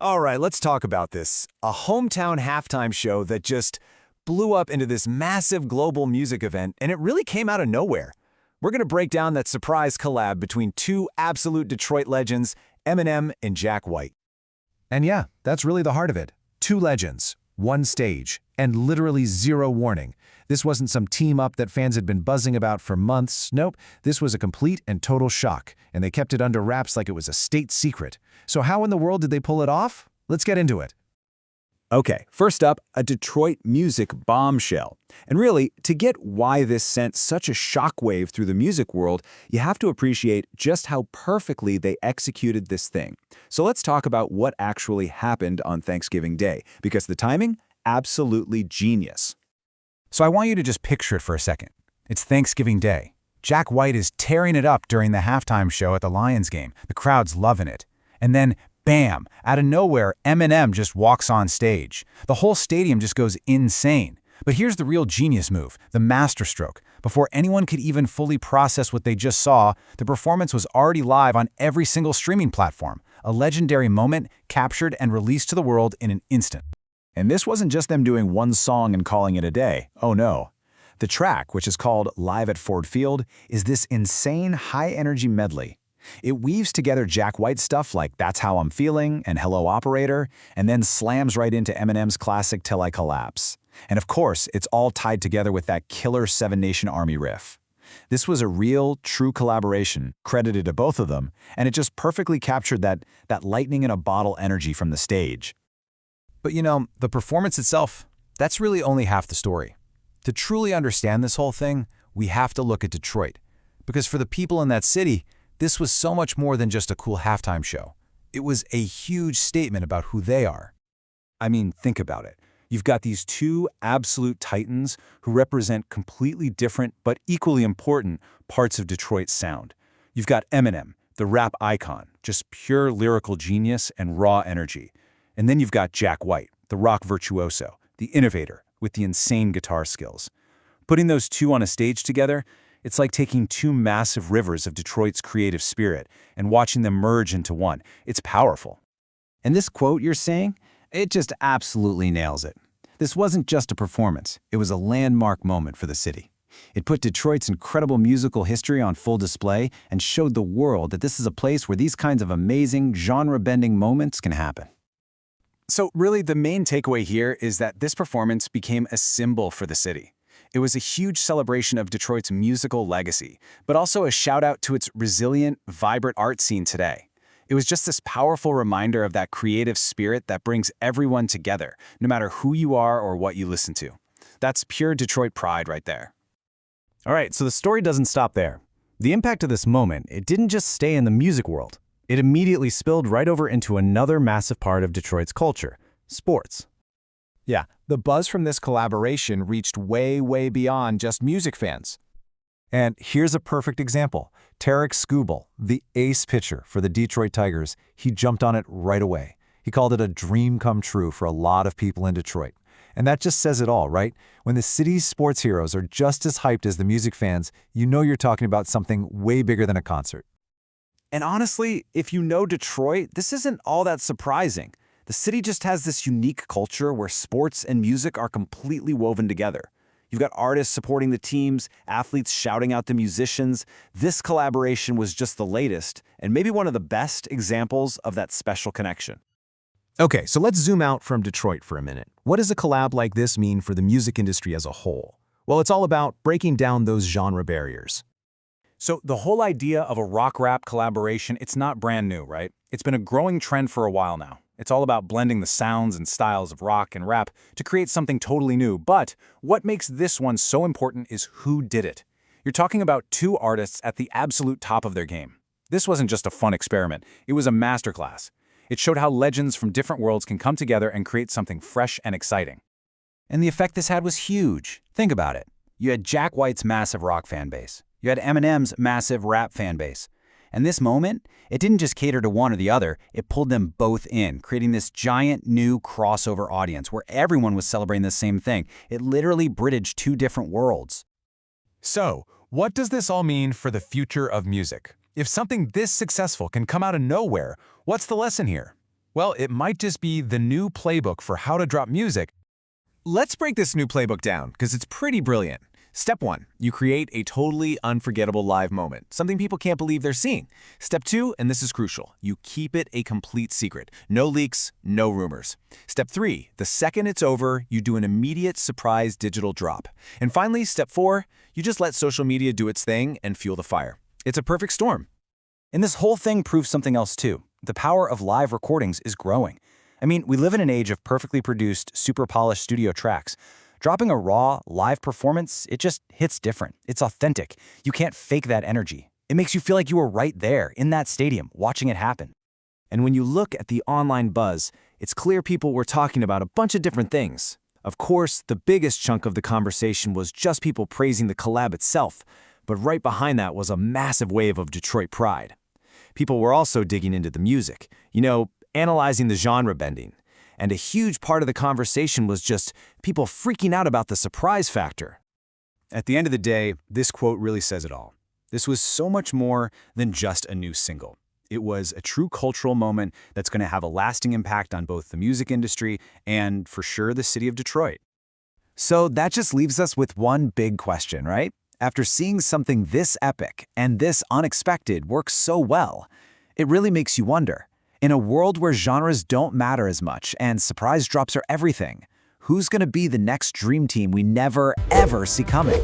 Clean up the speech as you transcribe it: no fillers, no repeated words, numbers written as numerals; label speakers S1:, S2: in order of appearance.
S1: All right, let's talk about this. A hometown halftime show that just blew up into this massive global music event, and it really came out of nowhere. We're going to break down that surprise collab between two absolute Detroit legends, Eminem and Jack White.
S2: And yeah, that's really the heart of it. Two legends, one stage, and literally zero warning. This wasn't some team-up that fans had been buzzing about for months. Nope, this was a complete and total shock, and they kept it under wraps like it was a state secret. So how in the world did they pull it off? Let's get into it.
S1: Okay, first up, a Detroit music bombshell. And really, to get why this sent such a shockwave through the music world, you have to appreciate just how perfectly they executed this thing. So let's talk about what actually happened on Thanksgiving Day, because the timing, absolutely genius.
S2: So I want you to just picture it for a second. It's Thanksgiving Day. Jack White is tearing it up during the halftime show at the Lions game. The crowd's loving it. And then, bam, out of nowhere, Eminem just walks on stage. The whole stadium just goes insane. But here's the real genius move, the masterstroke. Before anyone could even fully process what they just saw, the performance was already live on every single streaming platform. A legendary moment captured and released to the world in an instant.
S1: And this wasn't just them doing one song and calling it a day. Oh no. The track, which is called Live at Ford Field, is this insane high-energy medley. It weaves together Jack White stuff like That's How I'm Feeling and Hello Operator, and then slams right into Eminem's classic Till I Collapse. And of course, it's all tied together with that killer Seven Nation Army riff. This was a real, true collaboration, credited to both of them, and it just perfectly captured that lightning-in-a-bottle energy from the stage.
S2: But you know, the performance itself, that's really only half the story. To truly understand this whole thing, we have to look at Detroit. Because for the people in that city, this was so much more than just a cool halftime show. It was a huge statement about who they are.
S1: I mean, think about it. You've got these two absolute titans who represent completely different but equally important parts of Detroit's sound. You've got Eminem, the rap icon, just pure lyrical genius and raw energy. And then you've got Jack White, the rock virtuoso, the innovator with the insane guitar skills. Putting those two on a stage together, it's like taking two massive rivers of Detroit's creative spirit and watching them merge into one. It's powerful.
S3: And this quote you're saying, it just absolutely nails it. This wasn't just a performance, it was a landmark moment for the city. It put Detroit's incredible musical history on full display and showed the world that this is a place where these kinds of amazing, genre-bending moments can happen.
S1: So really, the main takeaway here is that this performance became a symbol for the city. It was a huge celebration of Detroit's musical legacy, but also a shout-out to its resilient, vibrant art scene today. It was just this powerful reminder of that creative spirit that brings everyone together, no matter who you are or what you listen to. That's pure Detroit pride right there.
S3: All right, so the story doesn't stop there. The impact of this moment, it didn't just stay in the music world. It immediately spilled right over into another massive part of Detroit's culture, sports.
S2: Yeah, the buzz from this collaboration reached way, way beyond just music fans. And here's a perfect example. Tarik Skubal, the ace pitcher for the Detroit Tigers, he jumped on it right away. He called it a dream come true for a lot of people in Detroit. And that just says it all, right? When the city's sports heroes are just as hyped as the music fans, you know you're talking about something way bigger than a concert.
S1: And honestly, if you know Detroit, this isn't all that surprising. The city just has this unique culture where sports and music are completely woven together. You've got artists supporting the teams, athletes shouting out the musicians. This collaboration was just the latest, and maybe one of the best examples of that special connection.
S2: Okay, so let's zoom out from Detroit for a minute. What does a collab like this mean for the music industry as a whole? Well, it's all about breaking down those genre barriers.
S1: So the whole idea of a rock-rap collaboration, it's not brand new, right? It's been a growing trend for a while now. It's all about blending the sounds and styles of rock and rap to create something totally new. But what makes this one so important is who did it. You're talking about two artists at the absolute top of their game. This wasn't just a fun experiment. It was a masterclass. It showed how legends from different worlds can come together and create something fresh and exciting.
S3: And the effect this had was huge. Think about it. You had Jack White's massive rock fan base. You had Eminem's massive rap fan base. And this moment, it didn't just cater to one or the other, it pulled them both in, creating this giant new crossover audience where everyone was celebrating the same thing. It literally bridged two different worlds.
S2: So, what does this all mean for the future of music? If something this successful can come out of nowhere, what's the lesson here? Well, it might just be the new playbook for how to drop music.
S1: Let's break this new playbook down, because it's pretty brilliant. Step 1, you create a totally unforgettable live moment, something people can't believe they're seeing. Step 2, and this is crucial, you keep it a complete secret. No leaks, no rumors. Step 3, the second it's over, you do an immediate surprise digital drop. And finally, step 4, you just let social media do its thing and fuel the fire. It's a perfect storm.
S3: And this whole thing proves something else too. The power of live recordings is growing. I mean, we live in an age of perfectly produced, super polished studio tracks. Dropping a raw, live performance, it just hits different. It's authentic. You can't fake that energy. It makes you feel like you were right there, in that stadium, watching it happen.
S1: And when you look at the online buzz, it's clear people were talking about a bunch of different things. Of course, the biggest chunk of the conversation was just people praising the collab itself, but right behind that was a massive wave of Detroit pride. People were also digging into the music, analyzing the genre bending. And a huge part of the conversation was just people freaking out about the surprise factor.
S2: At the end of the day, this quote really says it all. This was so much more than just a new single. It was a true cultural moment that's going to have a lasting impact on both the music industry and, for sure, the city of Detroit.
S1: So that just leaves us with one big question, right? After seeing something this epic and this unexpected work so well, it really makes you wonder. In a world where genres don't matter as much and surprise drops are everything, who's going to be the next dream team we never, ever see coming?